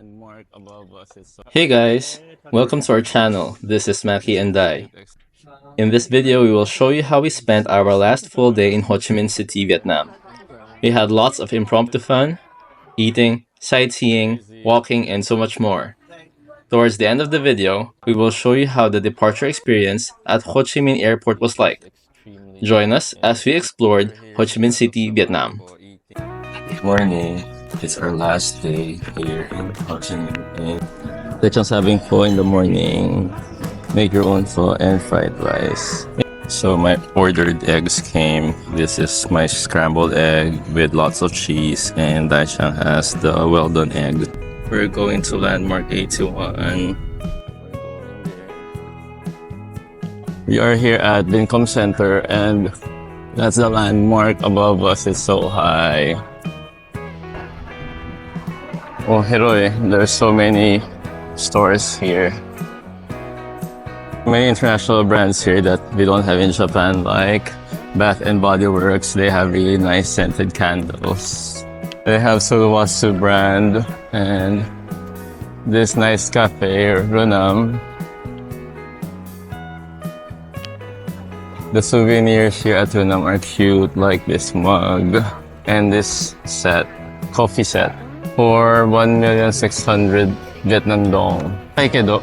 landmark above us is so Hey guys, welcome to our channel. This is Maki and Dai. In this video, we will show you how we spent our last full day in Ho Chi Minh City, Vietnam. We had lots of impromptu fun, eating, sightseeing, walking, and so much more. Towards the end of the video, we will show you how the departure experience at Ho Chi Minh Airport was like. Join us as we explored Ho Chi Minh City, Vietnam. Good morning. It's our last day here in Ho Chi Minh. They're just having pho in the morning. Make your own pho and fried rice. So my ordered eggs came. This is my scrambled egg with lots of cheese, and Daishang has the well done egg. We're going to landmark 81. We are here at Vincom Center, and that's the landmark above us. It's so high. Oh, Heroi, there's so many stores here. Many international brands here that we don't have in Japan, like Bath and Body Works. They have really nice scented candles. They have Suluwasu brand and this nice cafe, Runam. The souvenirs here at Runam are cute, like this mug and this set, coffee set, for 1,600,000 Vietnam dong. Taikedo,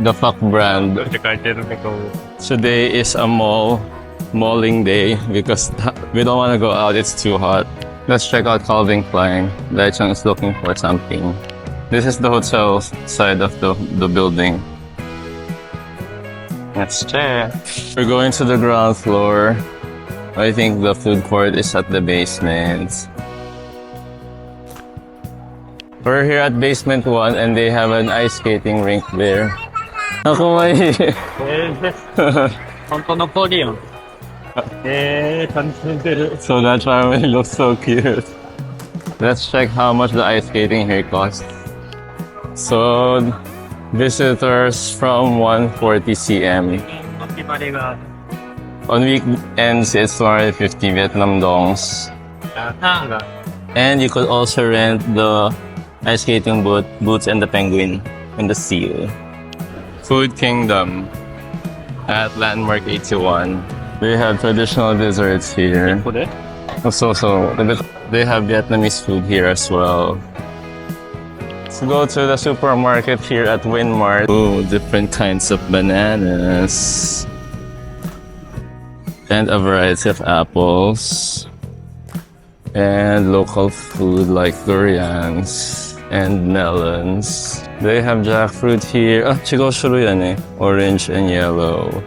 the fuck brand. Today is a malling day because we don't want to go out, it's too hot. Let's check out Calvin Klein. Daichang is looking for something. This is the hotel side of the building. Let's check. We're going to the ground floor. I think the food court is at the basement. We're here at basement 1 and they have an ice skating rink there. Kawaii. So that family looks so cute. Let's check how much the ice skating here costs. So visitors from 140 cm. On weekends it's 250 Vietnam dongs. And you could also rent the ice skating boots and the penguin and the seal. Food Kingdom at Landmark 81. They have traditional desserts here. So they have Vietnamese food here as well. Let's go to the supermarket here at Winmart. Oh, different kinds of bananas. And a variety of apples. And local food like durians and melons. They have jackfruit here. Orange and yellow.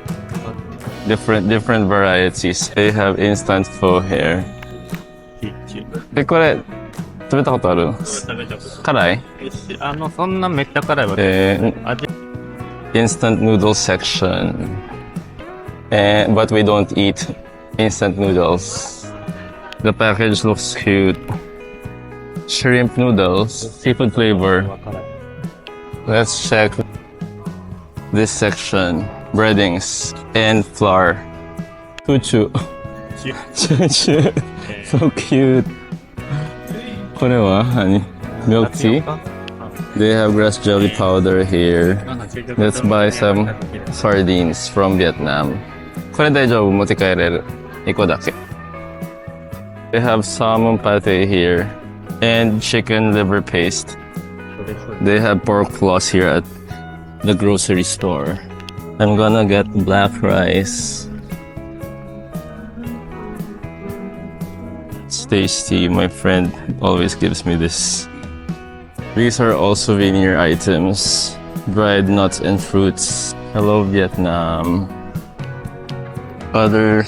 Different varieties. They have instant pho here. これ食べたことある？辛い？そんなめっちゃ辛いわけ。Instant noodle section. But we don't eat instant noodles. The package looks cute. Shrimp noodles, seafood flavor. Let's check this section. Breadings and flour. Chuchu. Chuchu. So cute. これは何? Milk tea? They have grass jelly powder here. Let's buy some sardines from Vietnam. これ大丈夫？持って帰れる。1個だけ。They have salmon pate here and chicken liver paste. They have pork floss here at the grocery store. I'm gonna get black rice. It's tasty. My friend always gives me this. These are all souvenir items. Dried nuts and fruits. Hello, Vietnam. Other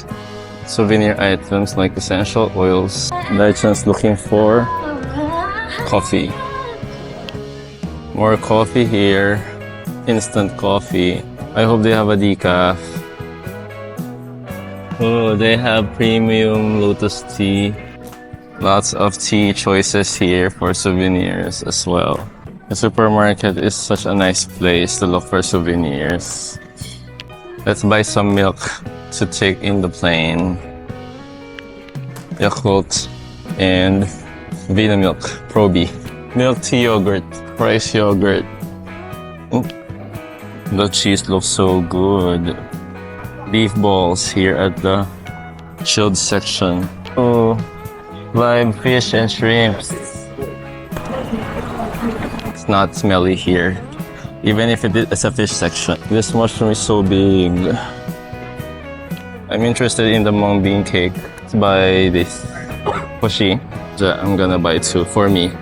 souvenir items like essential oils. Daichan's looking for coffee. More coffee here. Instant coffee. I hope they have a decaf. Oh, they have premium lotus tea. Lots of tea choices here for souvenirs as well. The supermarket is such a nice place to look for souvenirs. Let's buy some milk to take in the plane. Yakult and Vita Milk, Probi. Milk tea yogurt, rice yogurt. Oh, the cheese looks so good. Beef balls here at the chilled section. Oh, live fish and shrimps. It's not smelly here, even if it's a fish section. This mushroom is so big. I'm interested in the mung bean cake. Let's buy this. Ho Chi. I'm gonna buy two for me.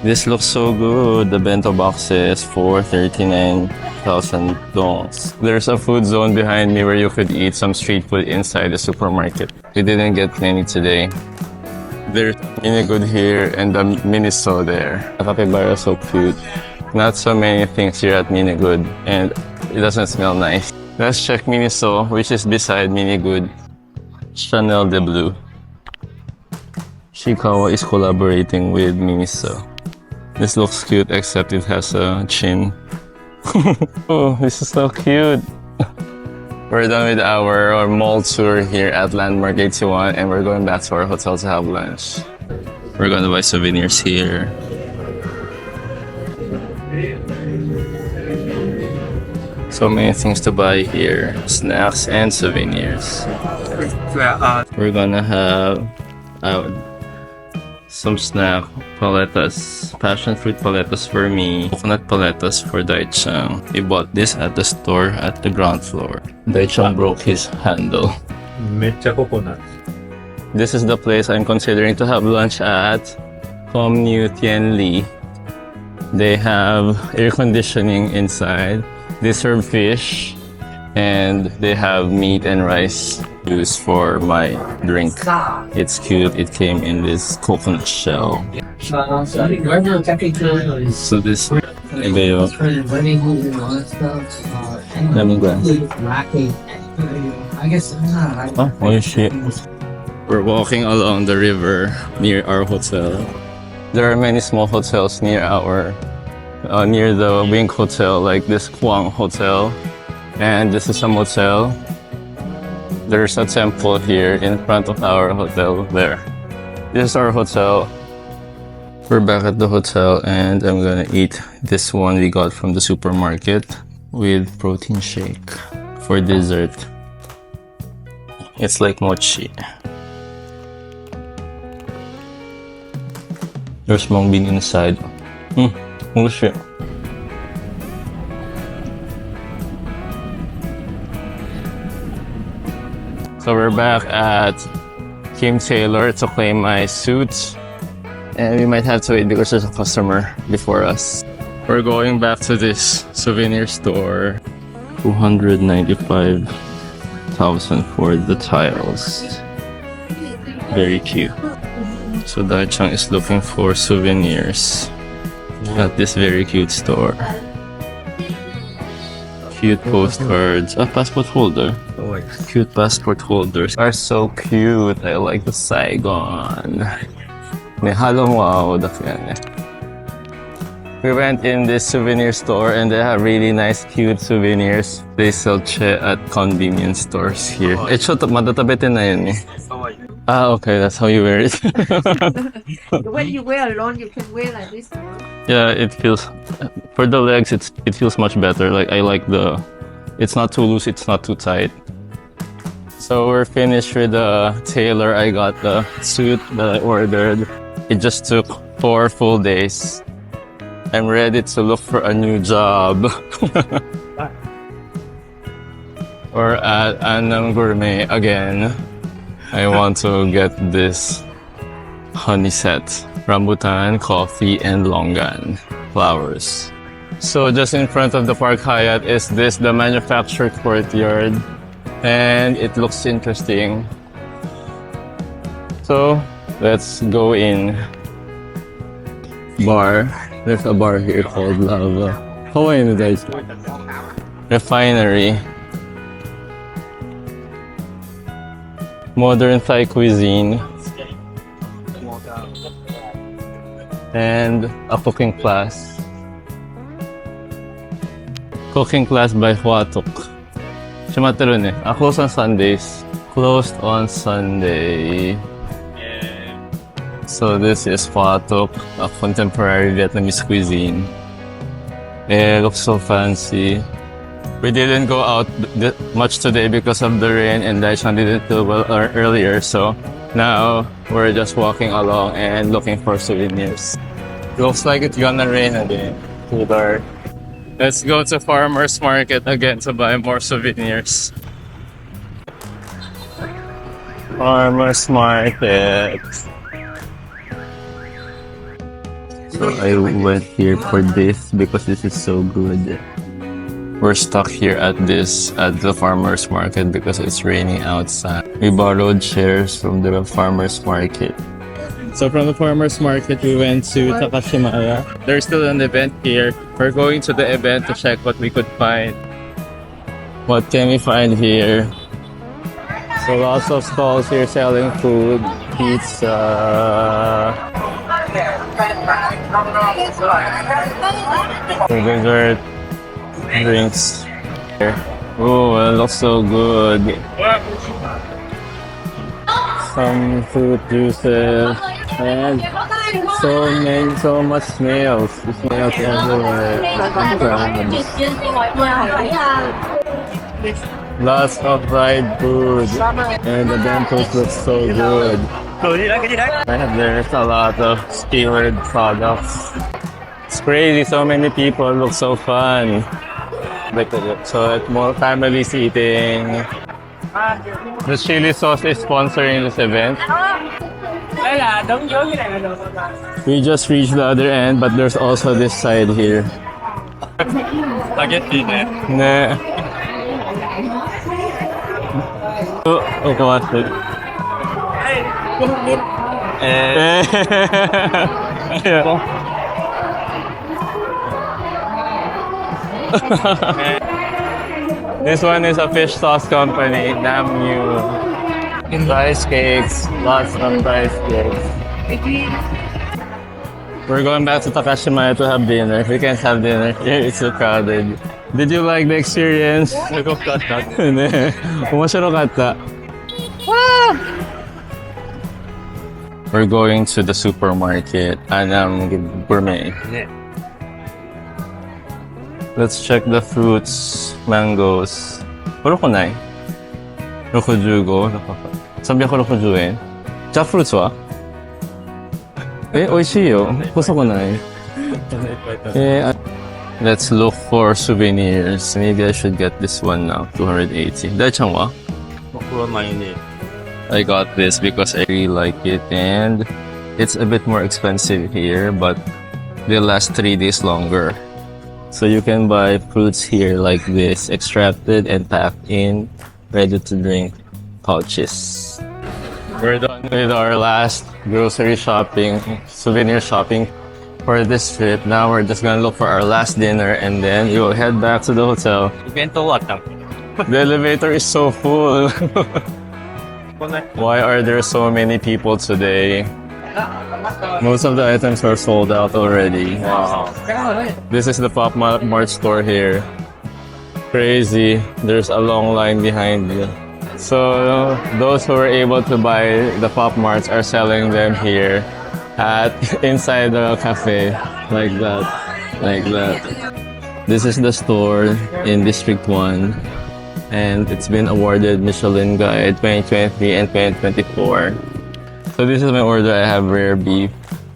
This looks so good. The bento boxes for 39,000 dongs. There's a food zone behind me where you could eat some street food inside the supermarket. We didn't get many today. There's mini good here and the miniso there. The capybara is so cute. Not so many things here at Mini Good, and it doesn't smell nice. Let's check Miniso, which is beside Mini Good. Chanel de Blue. Shikawa is collaborating with Miniso. This looks cute, except it has a chin. Oh, this is so cute. We're done with our mall tour here at Landmark 81, and we're going back to our hotel to have lunch. We're gonna buy souvenirs here. So many things to buy here, snacks and souvenirs. We're gonna have some snack paletas, passion fruit paletas for me, coconut paletas for Daichang. We bought this at the store at the ground floor. Daichang broke his handle. めっちゃココナッツ。 This is the place I'm considering to have lunch at. Tom New Tien Li. They have air conditioning inside. They serve fish, and they have meat and rice used for my drink. It's cute. It came in this coconut shell. So this ibayo lemongrass. Oh, oishi. We're walking along the river near our hotel. There are many small hotels near near the Wink Hotel, like this Kwang Hotel, and this is a motel. There's a temple here in front of our hotel there. This is our hotel. We're back at the hotel, and I'm gonna eat this one we got from the supermarket with protein shake for dessert. It's like mochi. There's mung bean inside. Oh shit. So we're back at Kim Taylor to claim my suit. And we might have to wait because there's a customer before us. We're going back to this souvenir store. 295,000 for the tiles. Very cute. So Daichang is looking for souvenirs at this very cute store. Cute postcards. A passport holder. Cute passport holders are so cute. I like the Saigon. May halong wow. We went in this souvenir store and they have really nice cute souvenirs. They sell che at convenience stores here. Madatabetin na yun eh. Ah, okay, that's how you wear it. When you wear alone, you can wear like this. Yeah, it feels, for the legs, it feels much better. Like I like it's not too loose, it's not too tight. So we're finished with the tailor. I got the suit that I ordered. It just took 4 full days. I'm ready to look for a new job. Or at Annam Gourmet again. I want to get this honey set. Rambutan, coffee, and longan flowers. So just in front of the Park Hyatt is the manufacturer courtyard. And it looks interesting. So let's go in. Bar. There's a bar here called Lava. Hawaiian guys. Refinery. Modern Thai cuisine. And a cooking class. Cooking class by Huatok. Closed on Sundays. Closed on Sunday. So this is Pho Tok, a contemporary Vietnamese cuisine. It looks so fancy. We didn't go out much today because of the rain, and Daichan didn't do well earlier, so now we're just walking along and looking for souvenirs. Looks like it's gonna rain again. Too dark. Let's go to farmer's market again to buy more souvenirs. Farmer's market. So I went here for this because this is so good. We're stuck here at the farmer's market because it's raining outside. We borrowed chairs from the farmer's market. So from the farmer's market, we went to Takashimaya. There's still an event here. We're going to the event to check what we could find. What can we find here? So lots of stalls here selling food, pizza, dessert, drinks. Oh, it looks so good. Some fruit juices and so much snails. Snails everywhere. Lots of fried food, and the bentos look so good. And there's a lot of skewered products. It's crazy, so many people, look so fun. So it's more families eating. The chili sauce is sponsoring this event. We just reached the other end, but there's also this side here. Nah. Oh, come on. This one is a fish sauce company, Namyu. Rice cakes, lots of rice cakes. We're going back to Takashimaya to have dinner. We can't have dinner here, it's so crowded. Did you like the experience? We're going to the supermarket, Anam Gourmet. Let's check the fruits, mangoes. 65? 360円。ジャックフルーツは？美味しいよ。細くない？Let's look for souvenirs. Maybe I should get this one now. 280. Daichan wa? I got this because I really like it, and it's a bit more expensive here, but they last 3 days longer. So you can buy fruits here like this, extracted and packed in ready-to-drink pouches. We're done with our last grocery shopping, souvenir shopping for this trip. Now we're just gonna look for our last dinner, and then we will head back to the hotel. The elevator is so full. Why are there so many people today? Most of the items are sold out already. Wow. This is the Pop Mart store here. Crazy. There's a long line behind you. So those who were able to buy the Pop Marts are selling them here inside the cafe, like that. This is the store in District 1, and it's been awarded Michelin Guide 2023 and 2024. So this is my order. I have rare beef,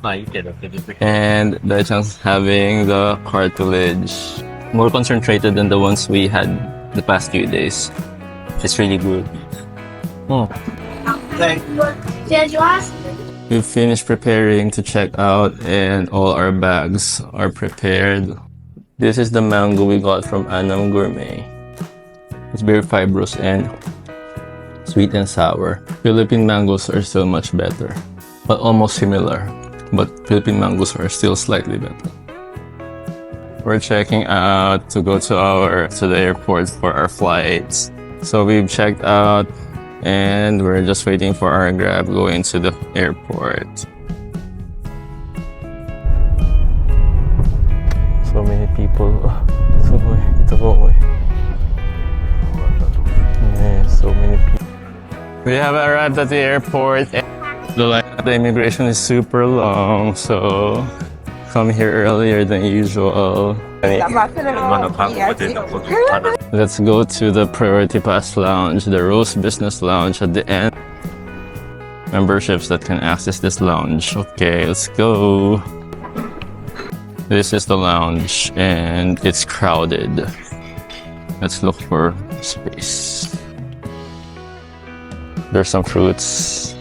and Daichan's having the cartilage. More concentrated than the ones we had the past few days. It's really good. We've finished preparing to check out, and all our bags are prepared. This is the mango we got from Anam Gourmet. It's very fibrous and sweet and sour. Philippine mangoes are still much better, but almost similar. But Philippine mangoes are still slightly better. We're checking out to go to the airport for our flights. So we've checked out, and we're just waiting for our Grab going to the airport. So many people. So many people. We have arrived at the airport. The line The immigration is super long, so come here earlier than usual. Let's go to the Priority Pass Lounge, the Rose Business Lounge at the end. Memberships that can access this lounge. Okay, let's go. This is the lounge and it's crowded. Let's look for space. There's some fruits.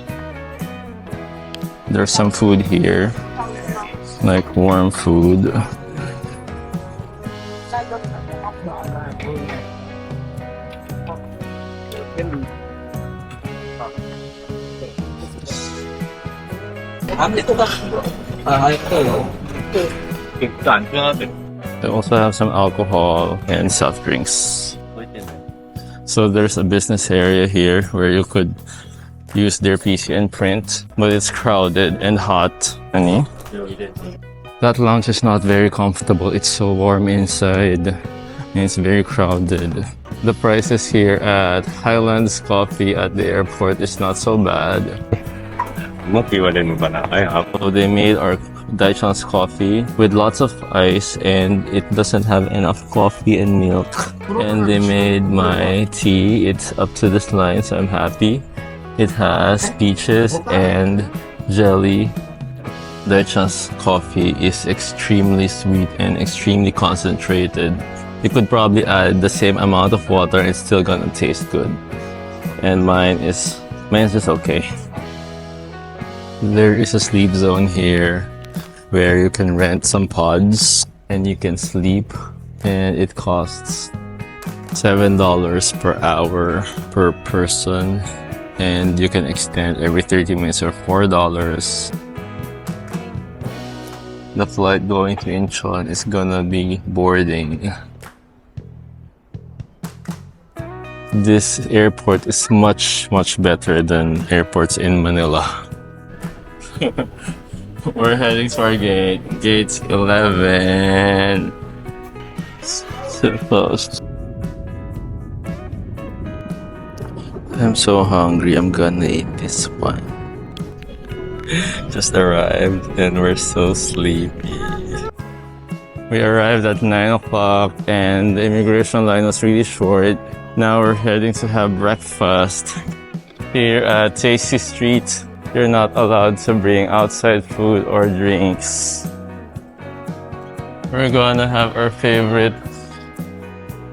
There's some food here, like warm food. They also have some alcohol and soft drinks. So there's a business area here where you could use their PC and print, but it's crowded and hot. That lounge is not very comfortable. It's so warm inside and it's very crowded. The prices here at Highlands Coffee at the airport is not so bad. So they made our Daichan's coffee with lots of ice and it doesn't have enough coffee and milk. And they made my tea. It's up to this line, so I'm happy. It has peaches and jelly. Daichan's coffee is extremely sweet and extremely concentrated. You could probably add the same amount of water and it's still gonna taste good. And mine's just okay. There is a sleep zone here where you can rent some pods and you can sleep, and it costs $7 per hour per person, and you can extend every 30 minutes or $4. The flight going to Incheon is gonna be boarding. This airport is much better than airports in Manila. We're heading to our gate. Gate's 11. So close. I'm so hungry. I'm gonna eat this one. Just arrived and we're so sleepy. We arrived at 9 o'clock and the immigration line was really short. Now we're heading to have breakfast. Here at Tasty Street, you're not allowed to bring outside food or drinks. We're gonna have our favorite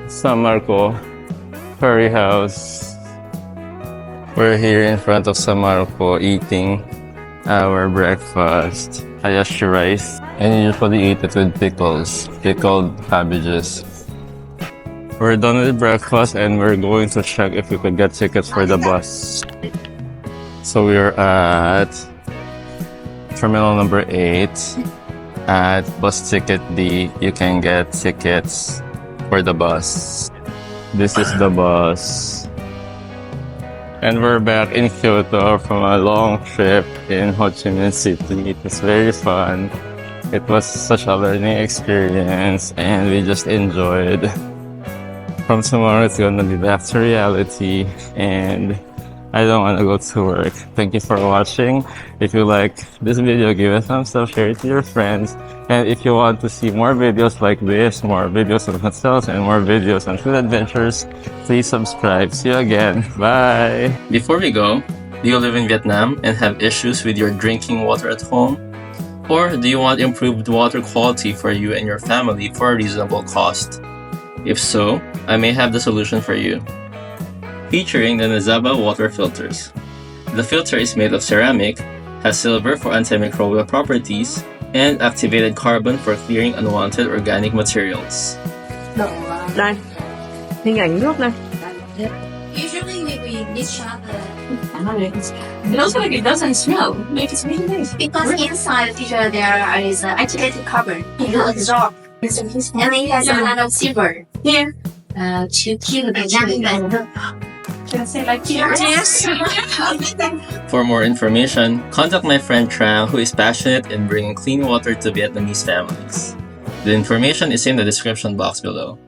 San Marco curry house. We're here in front of San Marco eating our breakfast. Hayashi rice. And you usually eat it with pickles, pickled cabbages. We're done with breakfast and we're going to check if we could get tickets for the bus. So we're at terminal number 8 at bus ticket D. You can get tickets for the bus. This is the bus. And we're back in Kyoto from a long trip in Ho Chi Minh City. It was very fun. It was such a learning experience and we just enjoyed. From tomorrow it's gonna be back to reality and I don't want to go to work. Thank you for watching. If you like this video, give it a thumbs up, share it to your friends. And if you want to see more videos like this, more videos on hotels, and more videos on food adventures, please subscribe. See you again. Bye! Before we go, do you live in Vietnam and have issues with your drinking water at home? Or do you want improved water quality for you and your family for a reasonable cost? If so, I may have the solution for you. Featuring the Nazaba water filters. The filter is made of ceramic, has silver for antimicrobial properties, and activated carbon for clearing unwanted organic materials. Đây, hình ảnh nước này. Usually we discharge and also like it doesn't smell. Like it's really nice. Because inside the filter there is activated carbon. It will absorb. And it has a lot of silver. Here. To kill the germs. Can I say like yes? For more information, contact my friend Trang, who is passionate in bringing clean water to Vietnamese families. The information is in the description box below.